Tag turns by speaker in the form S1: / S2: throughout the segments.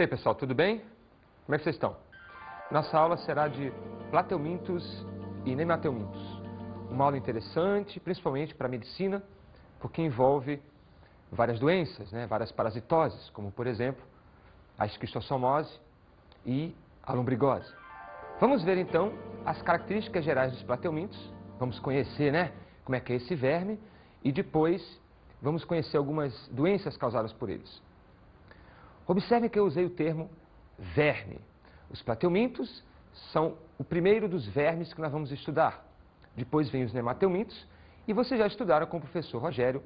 S1: E aí, pessoal, tudo bem? Como é que vocês estão? Nossa aula será de plateumintos e nemateumintos. Uma aula interessante, principalmente para a medicina, porque envolve várias doenças, várias parasitoses, como, por exemplo, a esquistossomose e a lombrigose. Vamos ver, então, as características gerais dos plateumintos. Vamos conhecer, como é que é esse verme e depois vamos conhecer algumas doenças causadas por eles. Observem que eu usei o termo verme. Os plateumintos são o primeiro dos vermes que nós vamos estudar. Depois vem os nemateumintos e vocês já estudaram com o professor Rogério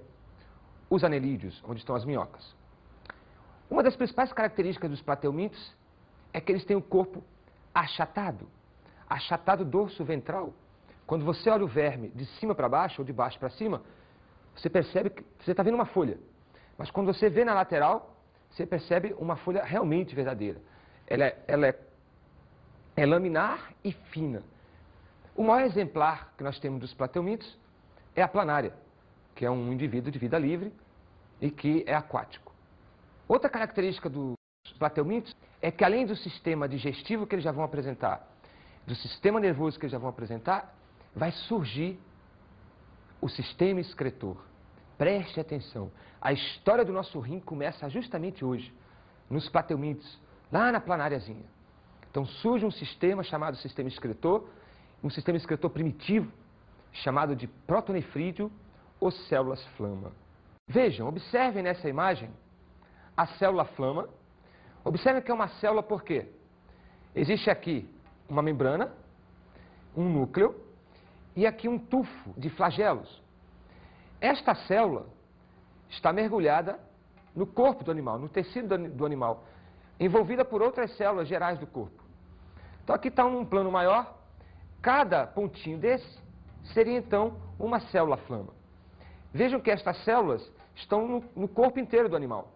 S1: os anelídeos, onde estão as minhocas. Uma das principais características dos plateumintos é que eles têm o corpo achatado dorso ventral. Quando você olha o verme de cima para baixo ou de baixo para cima, você percebe que você está vendo uma folha. Mas quando você vê na lateral, você percebe uma folha realmente verdadeira. Ela é laminar e fina. O maior exemplar que nós temos dos plateumintos é a planária, que é um indivíduo de vida livre e que é aquático. Outra característica dos plateumintos é que, além do sistema digestivo que eles já vão apresentar, do sistema nervoso que eles já vão apresentar, vai surgir o sistema excretor. Preste atenção, a história do nosso rim começa justamente hoje, nos plateumintos, lá na planáriazinha. Então surge um sistema chamado sistema excretor, um sistema excretor primitivo, chamado de protonefrídeo ou células flama. Vejam, observem nessa imagem a célula flama. Observem que é uma célula por quê? Existe aqui uma membrana, um núcleo e aqui um tufo de flagelos. Esta célula está mergulhada no corpo do animal, no tecido do animal, envolvida por outras células gerais do corpo. Então aqui está um plano maior, cada pontinho desse seria então uma célula flama. Vejam que estas células estão no corpo inteiro do animal,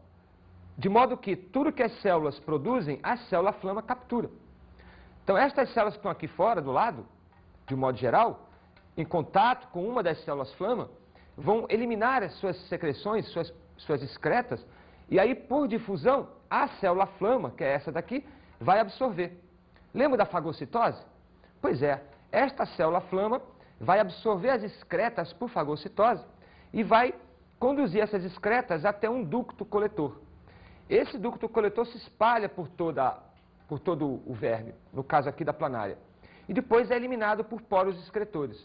S1: de modo que tudo que as células produzem, a célula flama captura. Então estas células que estão aqui fora, do lado, de um modo geral, em contato com uma das células flama, vão eliminar as suas secreções, suas excretas, e aí, por difusão, a célula flama, que é essa daqui, vai absorver. Lembra da fagocitose? Pois é, esta célula flama vai absorver as excretas por fagocitose e vai conduzir essas excretas até um ducto coletor. Esse ducto coletor se espalha por todo o verme, no caso aqui da planária, e depois é eliminado por poros excretores.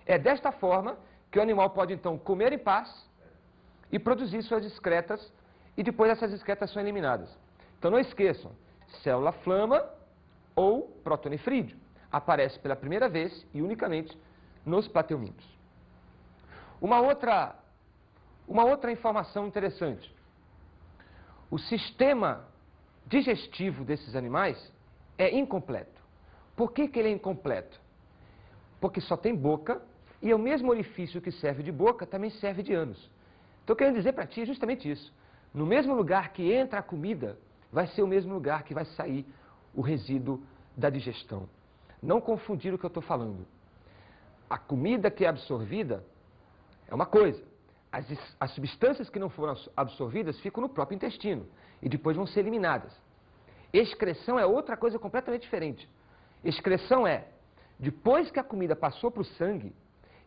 S1: É desta forma que o animal pode, então, comer em paz e produzir suas excretas, e depois essas excretas são eliminadas. Então, não esqueçam, célula flama ou protonefrídeo aparece pela primeira vez e unicamente nos plateumintos. Uma outra informação interessante. O sistema digestivo desses animais é incompleto. Por que ele é incompleto? Porque só tem boca, e o mesmo orifício que serve de boca também serve de ânus. Estou querendo dizer para ti justamente isso. No mesmo lugar que entra a comida, vai ser o mesmo lugar que vai sair o resíduo da digestão. Não confundir o que eu estou falando. A comida que é absorvida é uma coisa. As substâncias que não foram absorvidas ficam no próprio intestino e depois vão ser eliminadas. Excreção é outra coisa completamente diferente. Excreção é, depois que a comida passou para o sangue,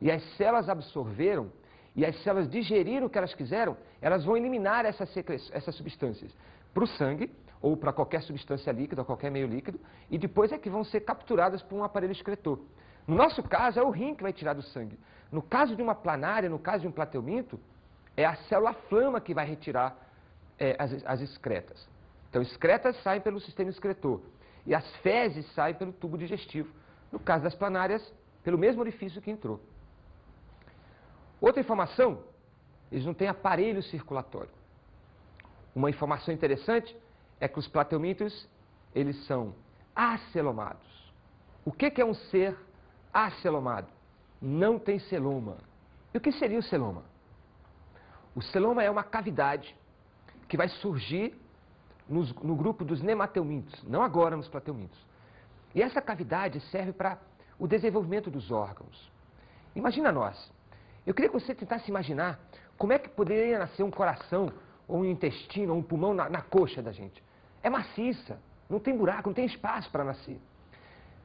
S1: e as células absorveram, e as células digeriram o que elas quiseram, elas vão eliminar essas substâncias para o sangue, ou para qualquer substância líquida, ou qualquer meio líquido, e depois é que vão ser capturadas por um aparelho excretor. No nosso caso, é o rim que vai tirar do sangue. No caso de uma planária, no caso de um plateuminto, é a célula flama que vai retirar as excretas. Então, excretas saem pelo sistema excretor, e as fezes saem pelo tubo digestivo. No caso das planárias, pelo mesmo orifício que entrou. Outra informação, eles não têm aparelho circulatório. Uma informação interessante é que os plateumintos, eles são acelomados. O que é um ser acelomado? Não tem celoma. E o que seria o celoma? O celoma é uma cavidade que vai surgir no grupo dos nemateumintos, não agora nos plateumintos. E essa cavidade serve para o desenvolvimento dos órgãos. Imagina nós. Eu queria que você tentasse imaginar como é que poderia nascer um coração, ou um intestino, ou um pulmão na coxa da gente. é maciça, não tem buraco, não tem espaço para nascer.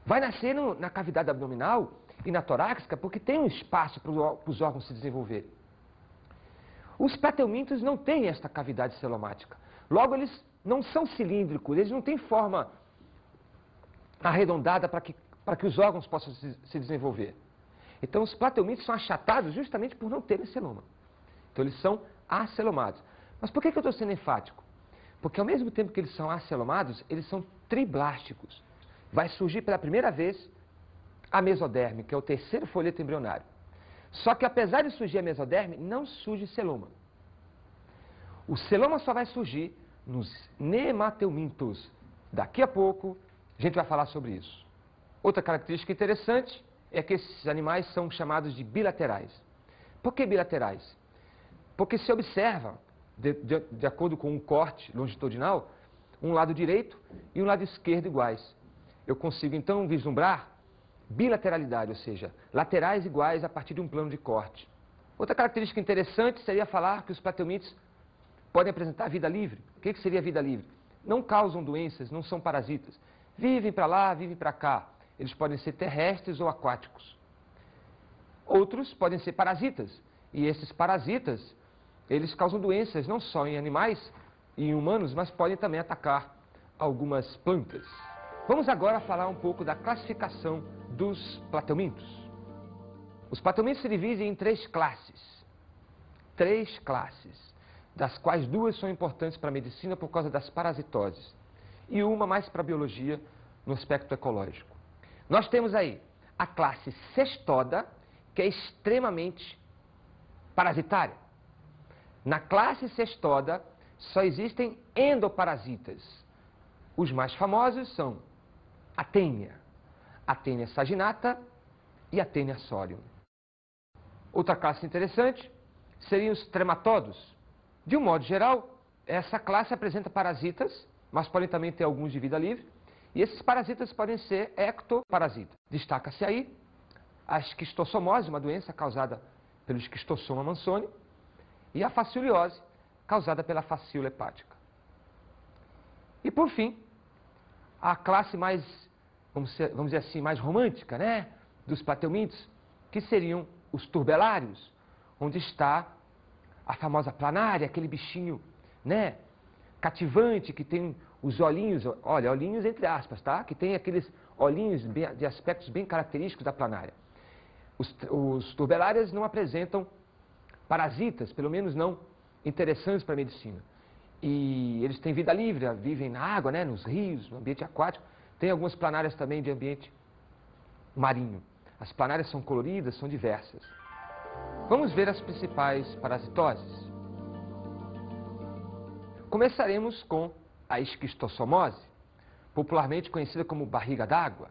S1: Vai nascer na cavidade abdominal e na torácica porque tem um espaço para os órgãos se desenvolverem. Os plateumintos não têm esta cavidade celomática. Logo, eles não são cilíndricos, eles não têm forma arredondada para que os órgãos possam se desenvolver. Então, os plateumintos são achatados justamente por não terem celoma. Então, eles são acelomados. Mas por que eu estou sendo enfático? Porque ao mesmo tempo que eles são acelomados, eles são triblásticos. Vai surgir pela primeira vez a mesoderme, que é o terceiro folheto embrionário. Só que apesar de surgir a mesoderme, não surge celoma. O celoma só vai surgir nos nemateumintos. Daqui a pouco a gente vai falar sobre isso. Outra característica interessante é que esses animais são chamados de bilaterais. Por que bilaterais? Porque se observa, de acordo com um corte longitudinal, um lado direito e um lado esquerdo iguais. Eu consigo então vislumbrar bilateralidade, ou seja, laterais iguais a partir de um plano de corte. Outra característica interessante seria falar que os plateumintos podem apresentar vida livre. O que seria vida livre? Não causam doenças, não são parasitas. Vivem para lá, vivem para cá. Eles podem ser terrestres ou aquáticos. Outros podem ser parasitas. E esses parasitas, eles causam doenças não só em animais e em humanos, mas podem também atacar algumas plantas. Vamos agora falar um pouco da classificação dos plateumintos. Os plateumintos se dividem em três classes. Três classes, das quais duas são importantes para a medicina por causa das parasitoses. E uma mais para a biologia, no aspecto ecológico. Nós temos aí a classe cestoda, que é extremamente parasitária. Na classe cestoda, só existem endoparasitas. Os mais famosos são a tênia, a tênia saginata e a tênia solium. Outra classe interessante seriam os trematodos. De um modo geral, essa classe apresenta parasitas, mas podem também ter alguns de vida livre. E esses parasitas podem ser ectoparasitas. Destaca-se aí a esquistossomose, uma doença causada pelo Esquistossoma mansoni, e a fascioliose, causada pela fascíola hepática. E por fim, a classe mais, vamos dizer assim, mais romântica, né, dos plateumintos, que seriam os turbelários, onde está a famosa planária, aquele bichinho, né, cativante, que tem os olhinhos, olha, olhinhos entre aspas, tá? Que tem aqueles olhinhos de aspectos bem característicos da planária. Os turbelários não apresentam parasitas, pelo menos não interessantes para a medicina. E eles têm vida livre, vivem na água, né, nos rios, no ambiente aquático. Tem algumas planárias também de ambiente marinho. As planárias são coloridas, são diversas. Vamos ver as principais parasitoses. Começaremos com a esquistossomose, popularmente conhecida como barriga d'água.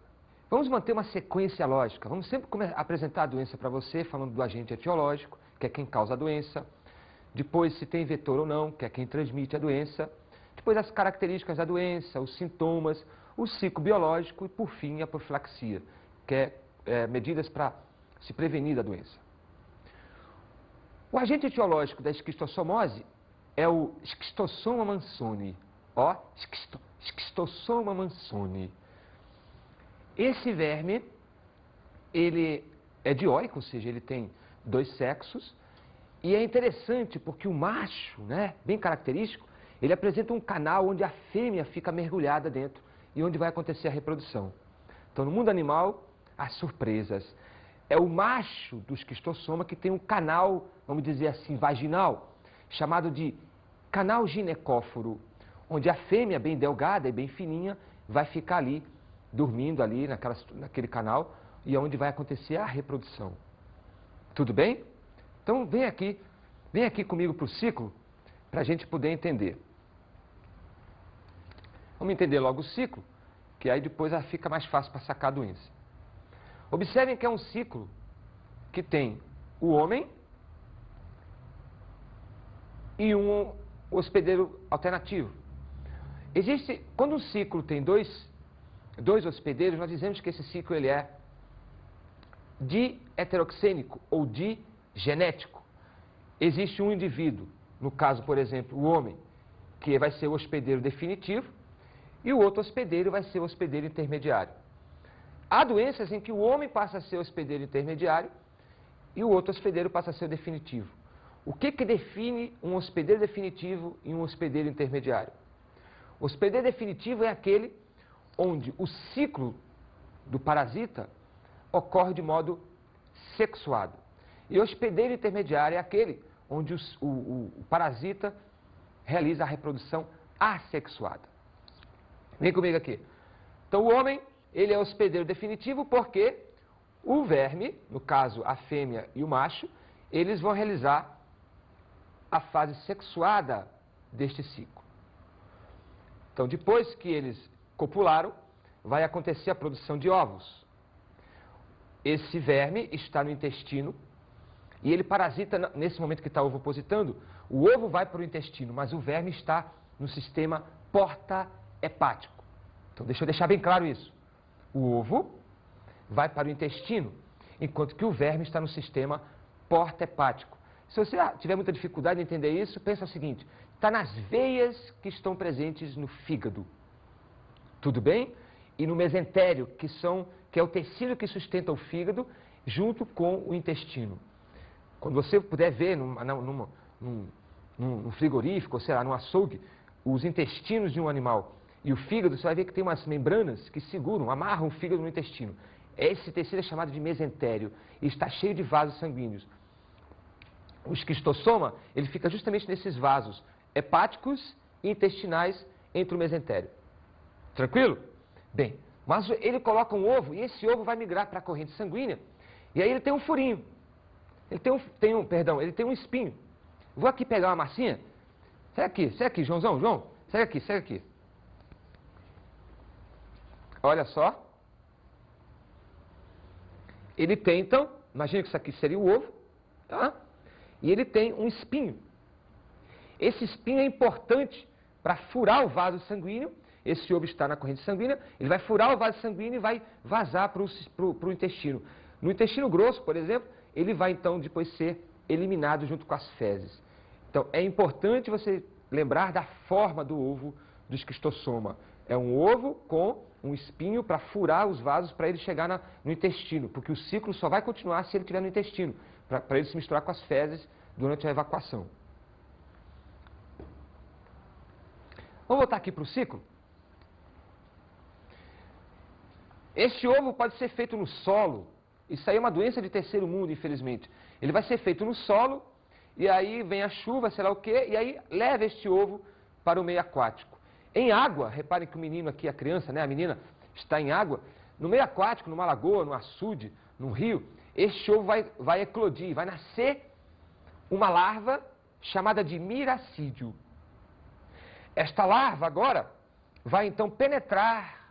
S1: Vamos manter uma sequência lógica. Vamos sempre apresentar a doença para você, falando do agente etiológico, que é quem causa a doença. Depois, se tem vetor ou não, que é quem transmite a doença. Depois, as características da doença, os sintomas, o ciclo biológico e, por fim, a profilaxia, que é medidas para se prevenir da doença. O agente etiológico da esquistossomose é o Esquistossoma mansoni. Ó, Esquistossoma mansoni. Esse verme, ele é dioico, ou seja, ele tem dois sexos. E é interessante porque o macho, né, bem característico, ele apresenta um canal onde a fêmea fica mergulhada dentro e onde vai acontecer a reprodução. Então, no mundo animal, há surpresas. É o macho do esquistossoma que tem um canal, vamos dizer assim, vaginal, chamado de canal ginecóforo, onde a fêmea, bem delgada e bem fininha, vai ficar ali, dormindo ali naquele canal, e é onde vai acontecer a reprodução. Tudo bem? Então, vem aqui comigo para o ciclo, para a gente poder entender. Vamos entender logo o ciclo, que aí depois fica mais fácil para sacar a doença. Observem que é um ciclo que tem o homem e um hospedeiro alternativo. Quando um ciclo tem dois hospedeiros, nós dizemos que esse ciclo ele é diheteroxênico ou digenético. Existe um indivíduo, no caso, por exemplo, o homem, que vai ser o hospedeiro definitivo, e o outro hospedeiro vai ser o hospedeiro intermediário. Há doenças em que o homem passa a ser o hospedeiro intermediário e o outro hospedeiro passa a ser o definitivo. O que define um hospedeiro definitivo e um hospedeiro intermediário? O hospedeiro definitivo é aquele onde o ciclo do parasita ocorre de modo sexuado. E o hospedeiro intermediário é aquele onde o parasita realiza a reprodução assexuada. Vem comigo aqui. Então o homem, ele é o hospedeiro definitivo porque o verme, no caso a fêmea e o macho, eles vão realizar a fase sexuada deste ciclo. Então depois que eles copularam, vai acontecer a produção de ovos. Esse verme está no intestino e ele parasita nesse momento que está ovopositando. O ovo vai para o intestino, mas o verme está no sistema porta-hepático. Então deixa eu deixar bem claro isso. O ovo vai para o intestino, enquanto que o verme está no sistema porta-hepático. Se você tiver muita dificuldade em entender isso, pensa o seguinte: está nas veias que estão presentes no fígado. Tudo bem? E no mesentério, que é o tecido que sustenta o fígado, junto com o intestino. Quando você puder ver num frigorífico, ou sei lá, num açougue, os intestinos de um animal e o fígado, você vai ver que tem umas membranas que seguram, amarram o fígado no intestino. Esse tecido é chamado de mesentério e está cheio de vasos sanguíneos. O esquistossoma, ele fica justamente nesses vasos hepáticos e intestinais entre o mesentério. Tranquilo? Bem, mas ele coloca um ovo e esse ovo vai migrar para a corrente sanguínea e aí ele tem um furinho. Ele tem um espinho. Vou aqui pegar uma massinha. Segue aqui, Joãozão, João. Segue aqui. Olha só. Ele tem, então, imagina que isso aqui seria o ovo, tá? E ele tem um espinho. Esse espinho é importante para furar o vaso sanguíneo. Esse ovo está na corrente sanguínea, ele vai furar o vaso sanguíneo e vai vazar para o intestino. No intestino grosso, por exemplo, ele vai então depois ser eliminado junto com as fezes. Então é importante você lembrar da forma do ovo do esquistossoma. É um ovo com um espinho para furar os vasos para ele chegar no intestino, porque o ciclo só vai continuar se ele estiver no intestino, para ele se misturar com as fezes durante a evacuação. Vamos voltar aqui para o ciclo? Este ovo pode ser feito no solo. Isso aí é uma doença de terceiro mundo, infelizmente. Ele vai ser feito no solo, e aí vem a chuva, sei lá o quê, e aí leva este ovo para o meio aquático. Em água, reparem que o menino aqui, a criança, né, a menina, está em água. No meio aquático, numa lagoa, num açude, num rio, este ovo vai eclodir, vai nascer uma larva chamada de miracídio. Esta larva agora vai então penetrar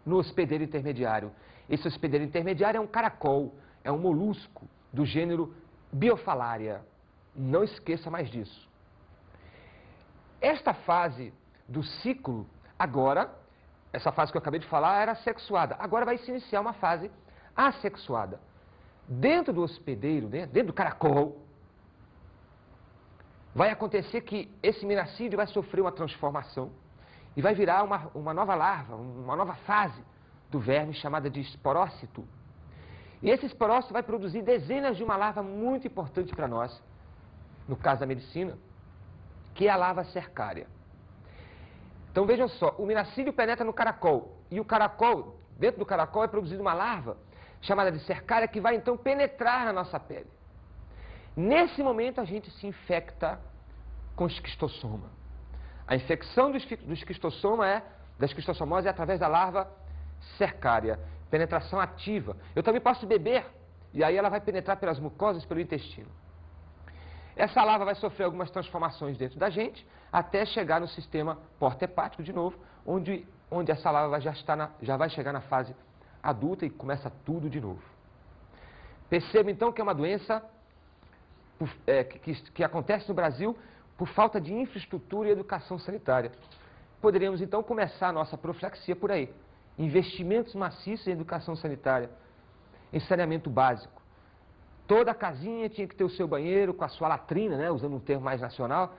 S1: no hospedeiro intermediário. Esse hospedeiro intermediário é um caracol, é um molusco do gênero Biophallaria. Não esqueça mais disso. Esta fase do ciclo, agora, essa fase que eu acabei de falar era sexuada. Agora vai se iniciar uma fase assexuada. Dentro do hospedeiro, dentro do caracol, vai acontecer que esse miracídio vai sofrer uma transformação e vai virar uma nova larva, uma nova fase do verme chamada de esporócito. E esse esporócito vai produzir dezenas de uma larva muito importante para nós, no caso da medicina, que é a larva cercária. Então vejam só, o miracídio penetra no caracol, e o caracol, dentro do caracol é produzida uma larva chamada de cercária que vai então penetrar na nossa pele. Nesse momento a gente se infecta com esquistossoma. A infecção do esquistossoma da esquistossomose é através da larva cercária, penetração ativa. Eu também posso beber, e aí ela vai penetrar pelas mucosas, pelo intestino. Essa larva vai sofrer algumas transformações dentro da gente, até chegar no sistema porta-hepático de novo, onde essa larva já vai chegar na fase adulta e começa tudo de novo. Perceba então que é uma doença que acontece no Brasil por falta de infraestrutura e educação sanitária. Poderíamos então começar a nossa profilaxia por aí. Investimentos maciços em educação sanitária, em saneamento básico. Toda casinha tinha que ter o seu banheiro com a sua latrina, né, usando um termo mais nacional,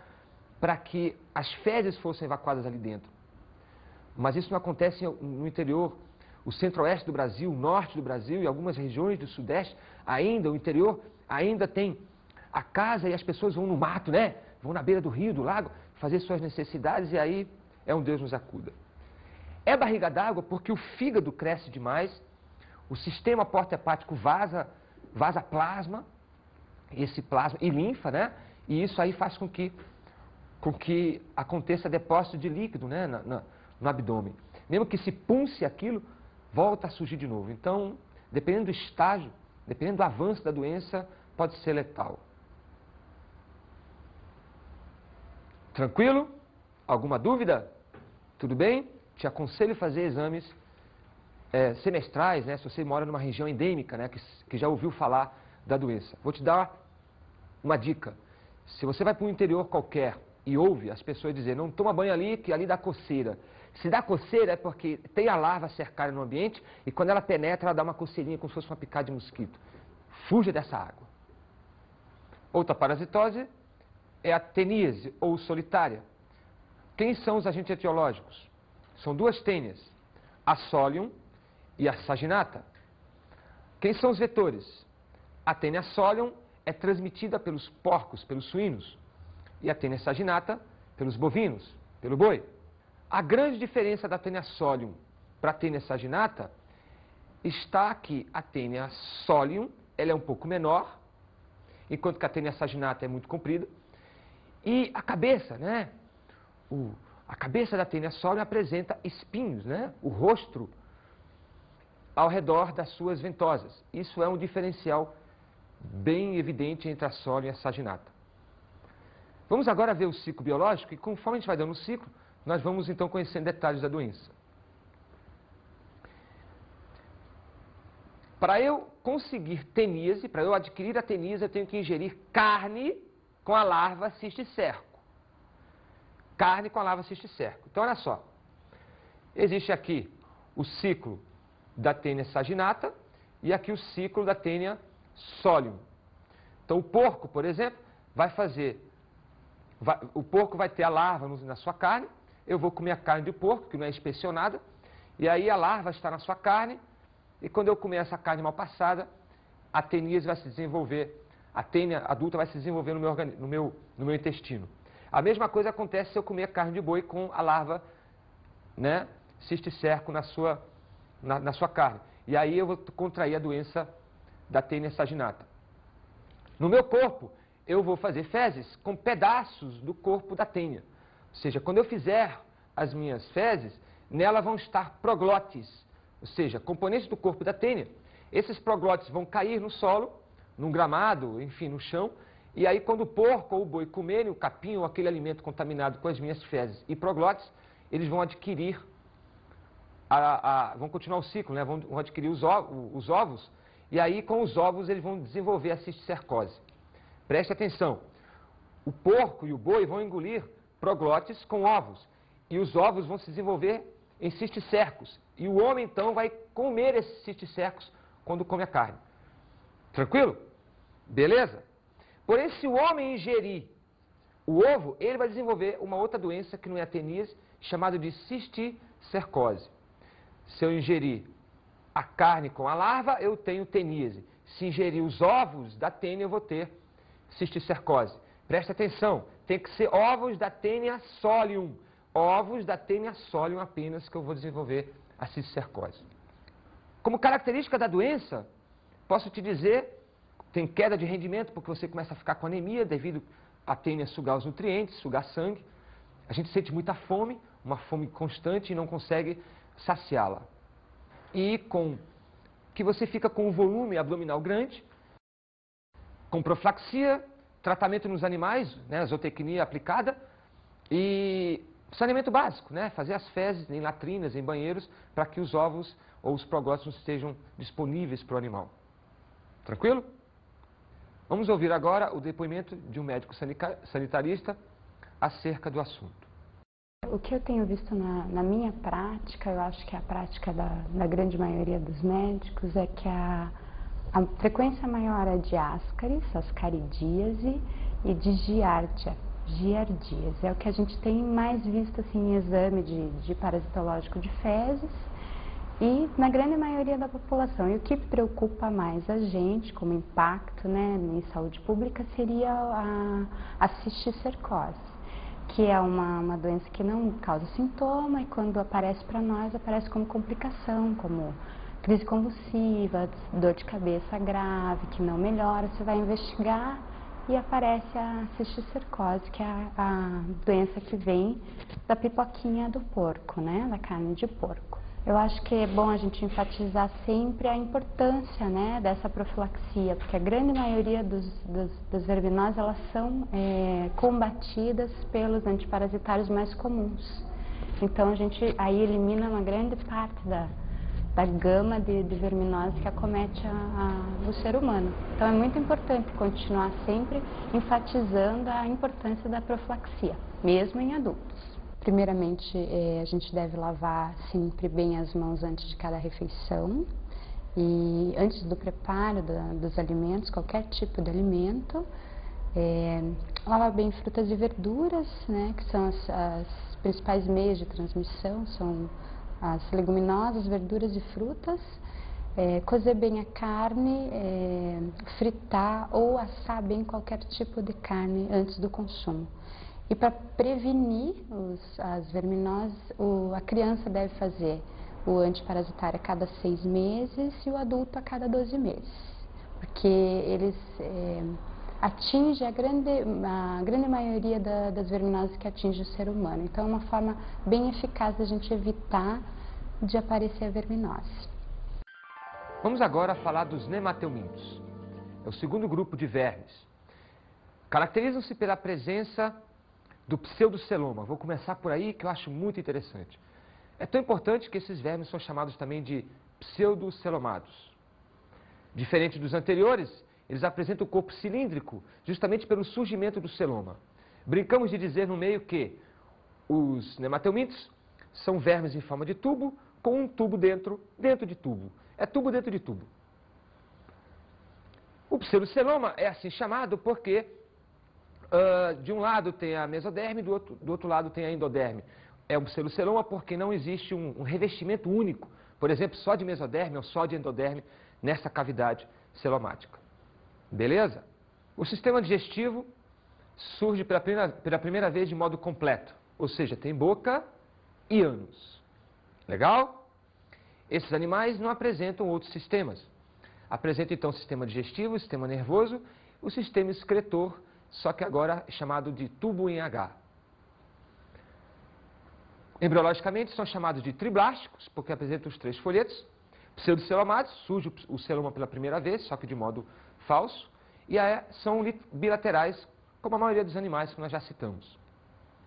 S1: para que as fezes fossem evacuadas ali dentro. mas isso não acontece no interior. O centro-oeste do Brasil, o norte do Brasil e algumas regiões do sudeste, ainda, o interior, ainda tem a casa e as pessoas vão no mato, né? Vão na beira do rio, do lago, fazer suas necessidades e aí é um Deus nos acuda. É barriga d'água porque o fígado cresce demais, o sistema porta-hepático vaza plasma, esse plasma e linfa, né? E isso aí faz com que aconteça depósito de líquido, né? No abdômen. Mesmo que se punce aquilo, volta a surgir de novo. Então, dependendo do estágio, dependendo do avanço da doença, pode ser letal. Tranquilo? Alguma dúvida? Tudo bem? Te aconselho a fazer exames semestrais, né? Se você mora numa região endêmica, né? Que já ouviu falar da doença. Vou te dar uma dica. Se você vai para um interior qualquer e ouve as pessoas dizer, não toma banho ali, que ali dá coceira. Se dá coceira é porque tem a larva cercada no ambiente e quando ela penetra, ela dá uma coceirinha como se fosse uma picada de mosquito. Fuja dessa água. Outra parasitose é a teníase ou solitária. Quem são os agentes etiológicos? São duas tênias, a Solium e a Saginata. Quem são os vetores? A tênia Solium é transmitida pelos porcos, pelos suínos, e a tênia Saginata pelos bovinos, pelo boi. A grande diferença da tênia Solium para a tênia Saginata está que a tênia Solium ela é um pouco menor, enquanto que a tênia Saginata é muito comprida. E a cabeça, né? A cabeça da tênia Solium apresenta espinhos, né? O rostro ao redor das suas ventosas. Isso é um diferencial bem evidente entre a Solium e a Saginata. Vamos agora ver o ciclo biológico e conforme a gente vai dando o ciclo, nós vamos então conhecendo detalhes da doença. Para eu conseguir teníase, para eu adquirir a teníase, eu tenho que ingerir carne com a larva cisticerco. Carne com a larva cisticerco. Então, olha só. Existe aqui o ciclo da tênia Saginata e aqui o ciclo da tênia Solium. Então, o porco, por exemplo, o porco vai ter a larva na sua carne, eu vou comer a carne do porco, que não é inspecionada, e aí a larva está na sua carne, e quando eu comer essa carne mal passada, a teníase vai se desenvolver, a tênia adulta vai se desenvolver no meu intestino. A mesma coisa acontece se eu comer carne de boi com a larva, né, cisticerco na sua carne. E aí eu vou contrair a doença da tênia Saginata. No meu corpo, eu vou fazer fezes com pedaços do corpo da tênia. Ou seja, quando eu fizer as minhas fezes, nela vão estar proglotes, ou seja, componentes do corpo da tênia. Esses proglotes vão cair no solo, num gramado, enfim, no chão, e aí quando o porco ou o boi comerem o capim ou aquele alimento contaminado com as minhas fezes e proglotes, eles vão adquirir, vão continuar o ciclo, né? Vão adquirir os ovos, e aí com os ovos eles vão desenvolver a cisticercose. Preste atenção, o porco e o boi vão engolir proglotes com ovos, e os ovos vão se desenvolver em cisticercos, e o homem então vai comer esses cisticercos quando come a carne. Tranquilo? Beleza? Porém, se o homem ingerir o ovo, ele vai desenvolver uma outra doença que não é a teníase, chamada de cisticercose. Se eu ingerir a carne com a larva, eu tenho teníase. Se ingerir os ovos da tênia, eu vou ter cisticercose. Presta atenção, tem que ser ovos da tênia Solium. Ovos da tênia Solium apenas que eu vou desenvolver a cisticercose. Como característica da doença, posso te dizer, tem queda de rendimento porque você começa a ficar com anemia devido à tênia sugar os nutrientes, sugar sangue. A gente sente muita fome, uma fome constante e não consegue saciá-la. E que você fica com um volume abdominal grande, com profilaxia, tratamento nos animais, né, zootecnia aplicada e saneamento básico, né, fazer as fezes em latrinas, em banheiros, para que os ovos ou os proglotes estejam disponíveis para o animal. Tranquilo? Vamos ouvir agora o depoimento de um médico sanitarista acerca do assunto.
S2: O que eu tenho visto na minha prática, eu acho que é a prática da grande maioria dos médicos, é que a frequência maior é de ascaris, ascaridíase e de giardia. Giardias. É o que a gente tem mais visto assim, em exame de parasitológico de fezes e na grande maioria da população. E o que preocupa mais a gente, como impacto, né, em saúde pública, seria a cisticercose, que é uma doença que não causa sintoma e quando aparece para nós, aparece como complicação, como crise convulsiva, dor de cabeça grave, que não melhora. Você vai investigar e aparece a cisticercose, que é a doença que vem da pipoquinha do porco, né, da carne de porco. Eu acho que é bom a gente enfatizar sempre a importância, né, dessa profilaxia, porque a grande maioria das verminoses, elas são combatidas pelos antiparasitários mais comuns. Então a gente aí elimina uma grande parte da gama de verminose que acomete o ser humano. Então é muito importante continuar sempre enfatizando a importância da profilaxia, mesmo em adultos. Primeiramente, a gente deve lavar sempre bem as mãos antes de cada refeição e antes do preparo dos alimentos, qualquer tipo de alimento. Lavar bem frutas e verduras, né, que são as principais meios de transmissão, são as leguminosas, verduras e frutas. Cozer bem a carne, fritar ou assar bem qualquer tipo de carne antes do consumo. E para prevenir as verminoses, a criança deve fazer o antiparasitário a cada 6 meses e o adulto a cada 12 meses, porque eles atingem a grande maioria das verminoses que atinge o ser humano. Então é uma forma bem eficaz da gente evitar de aparecer a verminose.
S1: Vamos agora falar dos nematelmintos. É o segundo grupo de vermes. Caracterizam-se pela presença do pseudoceloma. Vou começar por aí, que eu acho muito interessante. É tão importante que esses vermes são chamados também de pseudocelomados. Diferente dos anteriores, eles apresentam o corpo cilíndrico, justamente pelo surgimento do celoma. Brincamos de dizer no meio que os nematelmintos são vermes em forma de tubo, com um tubo dentro de tubo. É tubo dentro de tubo. O pseudoceloma é assim chamado porque de um lado tem a mesoderme, do outro lado tem a endoderme. É um pseudoceloma porque não existe um revestimento único, por exemplo, só de mesoderme ou só de endoderme nessa cavidade celomática. Beleza? O sistema digestivo surge pela primeira vez de modo completo, ou seja, tem boca e ânus. Legal? Esses animais não apresentam outros sistemas. Apresentam então o sistema digestivo, o sistema nervoso, o sistema excretor, só que agora é chamado de tubo em H. Embriologicamente são chamados de triblásticos, porque apresentam os 3 folhetos. Pseudocelomados, surge o celoma pela primeira vez, só que de modo falso. E são bilaterais, como a maioria dos animais que nós já citamos.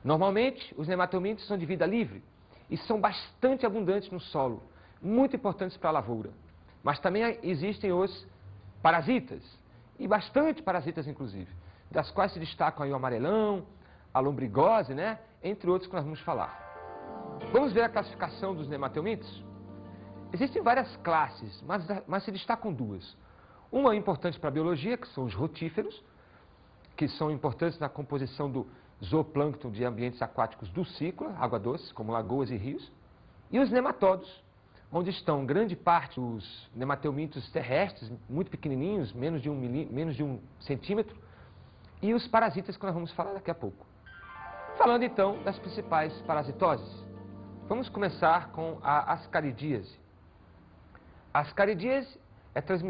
S1: Normalmente, os nematelmintos são de vida livre e são bastante abundantes no solo, muito importantes para a lavoura. Mas também existem os parasitas, e bastante parasitas inclusive, das quais se destacam aí o amarelão, a lombrigose, né? Entre outros que nós vamos falar. Vamos ver a classificação dos nematelmintos? Existem várias classes, mas se destacam 2. Uma é importante para a biologia, que são os rotíferos, que são importantes na composição do zooplâncton de ambientes aquáticos do ciclo, água doce, como lagoas e rios. E os nematóidos, onde estão grande parte dos nematelmintos terrestres, muito pequenininhos, menos de 1 centímetro, e os parasitas que nós vamos falar daqui a pouco. Falando então das principais parasitoses. Vamos começar com a ascaridíase. A ascaridíase,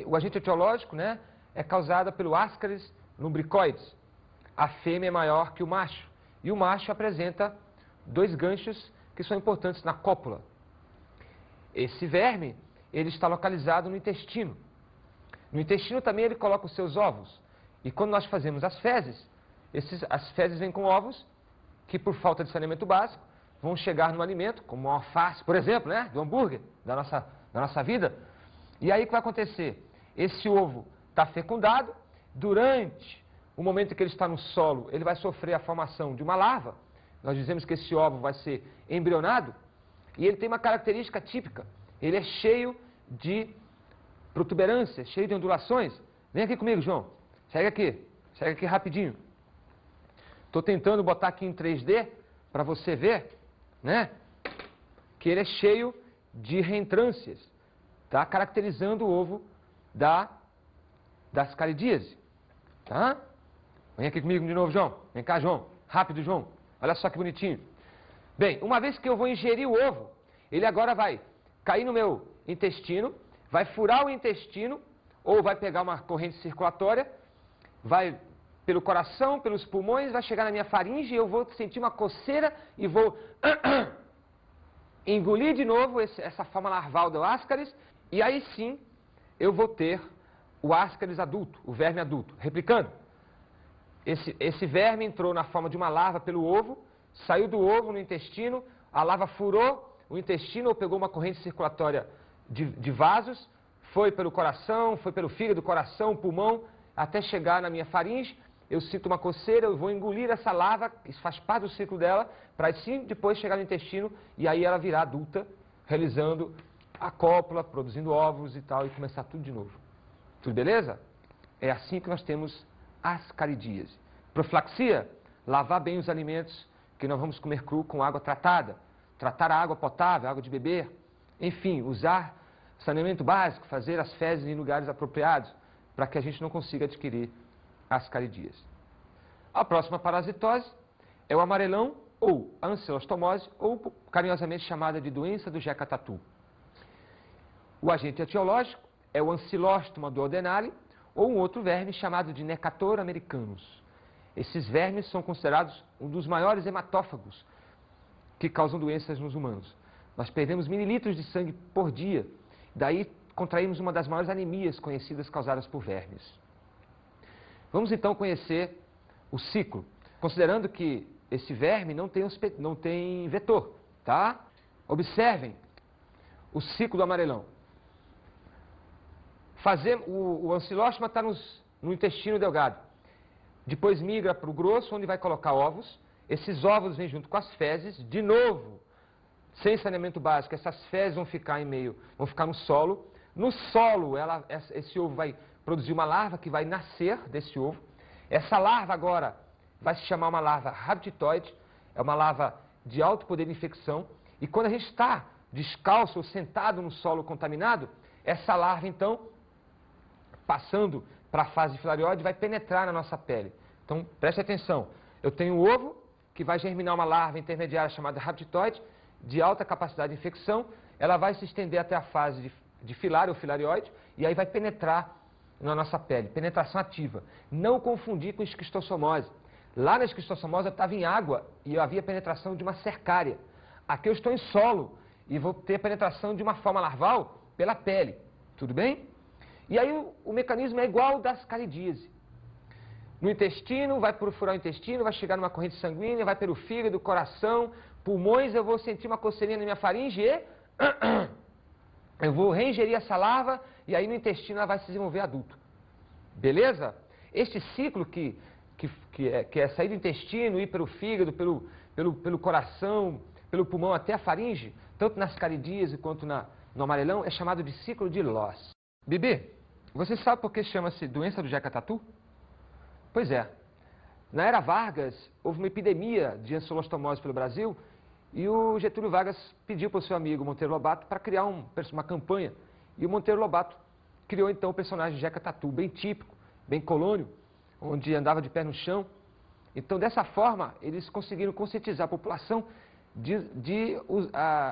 S1: o agente etiológico, né, é causada pelo Ascaris lumbricoides. A fêmea é maior que o macho, e o macho apresenta 2 ganchos que são importantes na cópula. Esse verme, ele está localizado no intestino. No intestino também ele coloca os seus ovos. E quando nós fazemos as fezes, as fezes vêm com ovos que, por falta de saneamento básico, vão chegar no alimento, como uma alface, por exemplo, né, do hambúrguer da nossa vida. E aí o que vai acontecer? Esse ovo está fecundado, durante o momento em que ele está no solo, ele vai sofrer a formação de uma larva. Nós dizemos que esse ovo vai ser embrionado, e ele tem uma característica típica. Ele é cheio de protuberâncias, cheio de ondulações. Vem aqui comigo, João. Chega aqui rapidinho. Estou tentando botar aqui em 3D para você ver, né, que ele é cheio de reentrâncias, tá? Caracterizando o ovo das ascaridíase, tá? Vem aqui comigo de novo, João. Vem cá, João. Rápido, João. Olha só que bonitinho. Bem, uma vez que eu vou ingerir o ovo, ele agora vai cair no meu intestino, vai furar o intestino, ou vai pegar uma corrente circulatória, vai pelo coração, pelos pulmões, vai chegar na minha faringe, eu vou sentir uma coceira e vou engolir de novo essa forma larval do ascaris, e aí sim eu vou ter o ascaris adulto, o verme adulto, replicando. Esse verme entrou na forma de uma larva pelo ovo, saiu do ovo no intestino, a larva furou o intestino ou pegou uma corrente circulatória de vasos, foi pelo coração, foi pelo fígado, coração, pulmão, até chegar na minha faringe. Eu sinto uma coceira, eu vou engolir essa larva, isso faz parte do ciclo dela, para sim depois chegar no intestino e aí ela virar adulta, realizando a cópula, produzindo ovos e tal, e começar tudo de novo. Tudo beleza? É assim que nós temos ascaridíase. Profilaxia, lavar bem os alimentos que nós vamos comer cru com água tratada, tratar a água potável, água de beber, enfim, usar saneamento básico, fazer as fezes em lugares apropriados, para que a gente não consiga adquirir ascaridíase. A próxima parasitose é o amarelão ou a ancilostomose, ou carinhosamente chamada de doença do Jeca Tatu. O agente etiológico é o Ancylostoma duodenale ou um outro verme chamado de Necator americanus. Esses vermes são considerados um dos maiores hematófagos que causam doenças nos humanos. Nós perdemos mililitros de sangue por dia, daí contraímos uma das maiores anemias conhecidas causadas por vermes. Vamos então conhecer o ciclo, considerando que esse verme não tem vetor, tá? Observem o ciclo do amarelão. O ancilóstoma está no intestino delgado. Depois migra para o grosso, onde vai colocar ovos. Esses ovos vêm junto com as fezes. De novo, sem saneamento básico, essas fezes vão ficar no solo. No solo, esse ovo vai produzir uma larva que vai nascer desse ovo. Essa larva agora vai se chamar uma larva rabditoide. É uma larva de alto poder de infecção. E quando a gente está descalço ou sentado no solo contaminado, essa larva, então, passando para a fase de filariose, vai penetrar na nossa pele. Então, preste atenção. Eu tenho o ovo, que vai germinar uma larva intermediária chamada rabditoide, de alta capacidade de infecção. Ela vai se estender até a fase de filário ou filarioide, e aí vai penetrar na nossa pele. Penetração ativa. Não confundir com esquistossomose. Lá na esquistossomose eu estava em água e havia penetração de uma cercária. Aqui eu estou em solo e vou ter a penetração de uma forma larval pela pele. Tudo bem? E aí o mecanismo é igual ao da ascaridíase. No intestino, vai furar o intestino, vai chegar numa corrente sanguínea, vai pelo fígado, coração, pulmões, eu vou sentir uma coceirinha na minha faringe e eu vou reingerir essa larva e aí no intestino ela vai se desenvolver adulto. Beleza? Este ciclo que é sair do intestino, ir pelo fígado, pelo coração, pelo pulmão até a faringe, tanto na ascaridíase quanto no amarelão, é chamado de ciclo de Loss. Bibi, você sabe por que chama-se doença do Jeca Tatu? Pois é. Na era Vargas, houve uma epidemia de ancilostomose pelo Brasil e o Getúlio Vargas pediu para o seu amigo Monteiro Lobato para criar uma campanha. E o Monteiro Lobato criou então o personagem Jeca Tatu, bem típico, bem colônio, onde andava de pé no chão. Então, dessa forma, eles conseguiram conscientizar a população de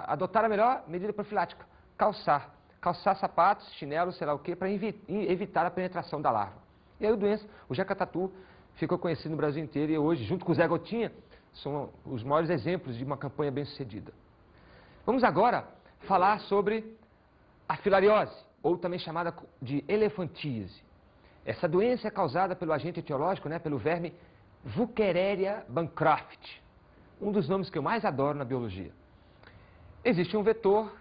S1: adotar a melhor medida profilática, calçar sapatos, chinelos, sei lá o quê, para evitar a penetração da larva. E aí o Jeca Tatu ficou conhecido no Brasil inteiro e hoje, junto com o Zé Gotinha, são os maiores exemplos de uma campanha bem-sucedida. Vamos agora falar sobre a filariose, ou também chamada de elefantíase. Essa doença é causada pelo agente etiológico, pelo verme Wuchereria bancroft, um dos nomes que eu mais adoro na biologia. Existe um vetor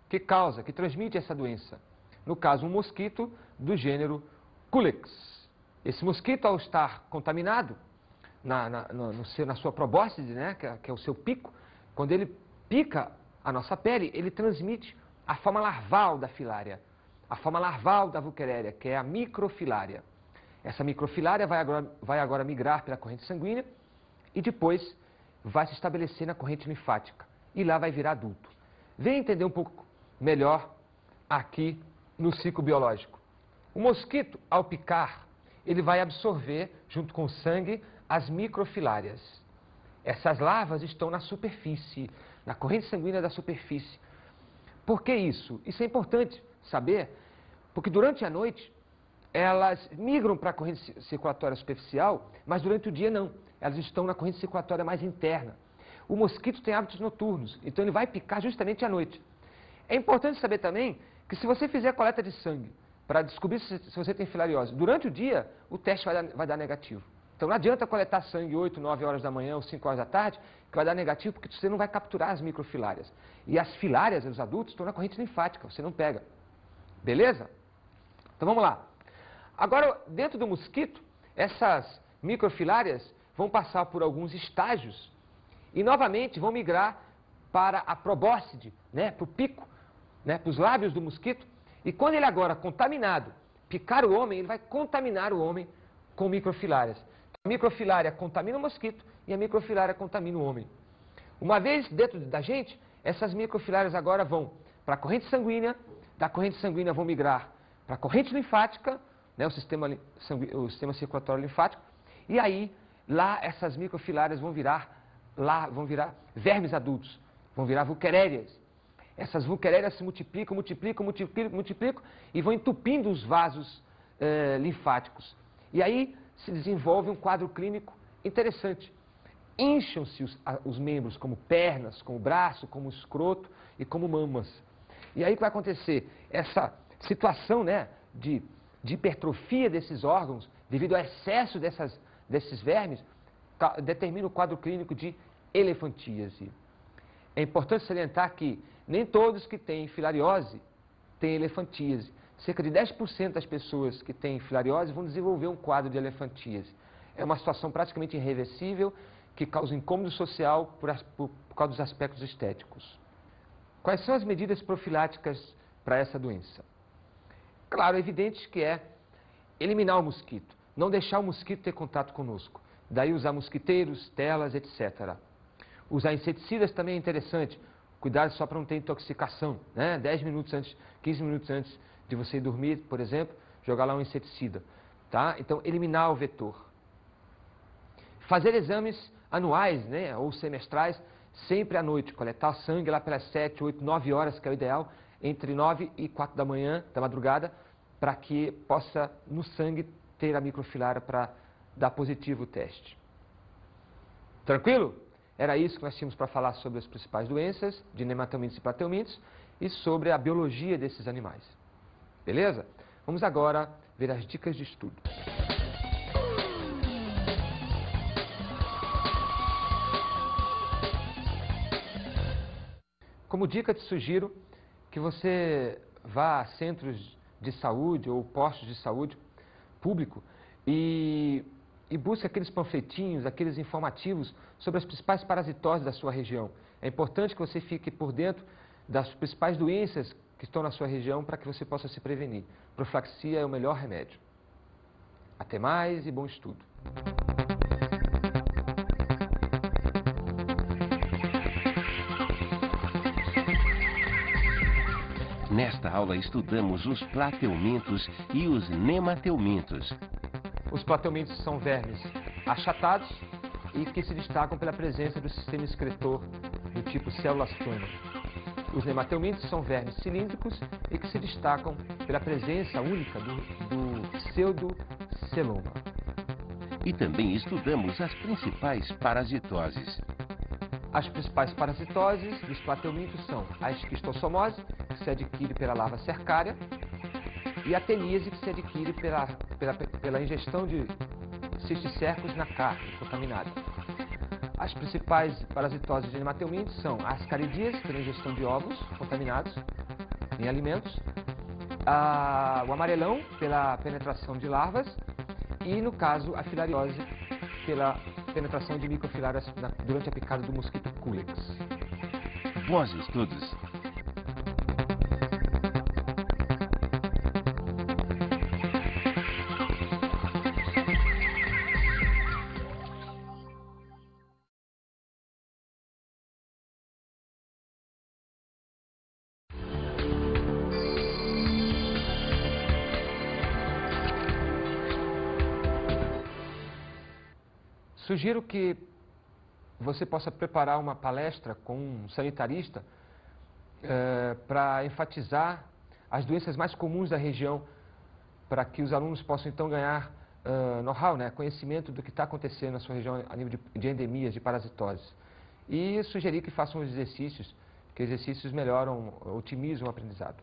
S1: que transmite essa doença. No caso, um mosquito do gênero Culex. Esse mosquito, ao estar contaminado na sua probóscide, que é o seu pico, quando ele pica a nossa pele, ele transmite a forma larval da filária, a forma larval da Wuchereria, que é a microfilária. Essa microfilária vai agora migrar pela corrente sanguínea e depois vai se estabelecer na corrente linfática e lá vai virar adulto. Venha entender um pouco melhor aqui no ciclo biológico. O mosquito, ao picar, ele vai absorver, junto com o sangue, as microfilárias. Essas larvas estão na superfície, na corrente sanguínea da superfície. Por que isso? Isso é importante saber, porque durante a noite elas migram para a corrente circulatória superficial, mas durante o dia não. Elas estão na corrente circulatória mais interna. O mosquito tem hábitos noturnos, então ele vai picar justamente à noite. É importante saber também que se você fizer coleta de sangue para descobrir se você tem filariose, durante o dia o teste vai dar negativo. Então não adianta coletar sangue 8, 9 horas da manhã ou 5 horas da tarde, que vai dar negativo porque você não vai capturar as microfilárias. E as filárias, os adultos, estão na corrente linfática, você não pega. Beleza? Então vamos lá. Agora, dentro do mosquito, essas microfilárias vão passar por alguns estágios e novamente vão migrar para a probóscide, né, para o pico, né, para os lábios do mosquito. E quando ele agora, contaminado, picar o homem, ele vai contaminar o homem com microfilárias. A microfilária contamina o mosquito e a microfilária contamina o homem. Uma vez dentro da gente, essas microfilárias agora vão para a corrente sanguínea, da corrente sanguínea vão migrar para a corrente linfática, né, o sistema circulatório linfático, e aí lá essas microfilárias vão virar vermes adultos, vão virar vulquerérias. Essas vulquerérias se multiplicam e vão entupindo os vasos linfáticos. E aí se desenvolve um quadro clínico interessante. Incham-se os membros, como pernas, como braço, como escroto e como mamas. E aí o que vai acontecer? Essa situação, né, de hipertrofia desses órgãos, devido ao excesso desses vermes, determina o quadro clínico de elefantíase. É importante salientar que nem todos que têm filariose têm elefantíase. Cerca de 10% das pessoas que têm filariose vão desenvolver um quadro de elefantíase. É uma situação praticamente irreversível que causa incômodo social por causa dos aspectos estéticos. Quais são as medidas profiláticas para essa doença? Claro, é evidente que é eliminar o mosquito, não deixar o mosquito ter contato conosco. Daí usar mosquiteiros, telas, etc. Usar inseticidas também é interessante. Cuidado só para não ter intoxicação, né? 10 minutos antes, 15 minutos antes de você ir dormir, por exemplo, jogar lá um inseticida. Tá? Então, eliminar o vetor. Fazer exames anuais, né, ou semestrais, sempre à noite. Coletar sangue lá pelas 7, 8, 9 horas, que é o ideal, entre 9 e 4 da manhã, da madrugada, para que possa, no sangue, ter a microfilária para dar positivo o teste. Tranquilo? Era isso que nós tínhamos para falar sobre as principais doenças de nematelmintos e platelmintos e sobre a biologia desses animais. Beleza? Vamos agora ver as dicas de estudo. Como dica, te sugiro que você vá a centros de saúde ou postos de saúde público e busque aqueles panfletinhos, aqueles informativos sobre as principais parasitoses da sua região. É importante que você fique por dentro das principais doenças que estão na sua região para que você possa se prevenir. Profilaxia é o melhor remédio. Até mais e bom estudo.
S3: Nesta aula estudamos os platelmintos e os nematelmintos.
S1: Os platelmintos são vermes achatados e que se destacam pela presença do sistema excretor do tipo células flama. Os nematelmintos são vermes cilíndricos e que se destacam pela presença única do pseudoceloma.
S3: E também estudamos as principais parasitoses.
S1: As principais parasitoses dos platelmintos são a esquistossomose, que se adquire pela larva cercária, e a teníase, que se adquire pela ingestão de cisticercos na carne contaminada. As principais parasitoses de nematelmintos são a ascaridíase, pela ingestão de ovos contaminados em alimentos, o amarelão, pela penetração de larvas, e, no caso, a filariose, pela penetração de microfilárias durante a picada do mosquito Culex.
S3: Bons estudos!
S1: Sugiro que você possa preparar uma palestra com um sanitarista para enfatizar as doenças mais comuns da região, para que os alunos possam então ganhar know-how, né, conhecimento do que está acontecendo na sua região a nível de endemias, de parasitoses. E sugerir que façam os exercícios, que exercícios melhoram, otimizam o aprendizado.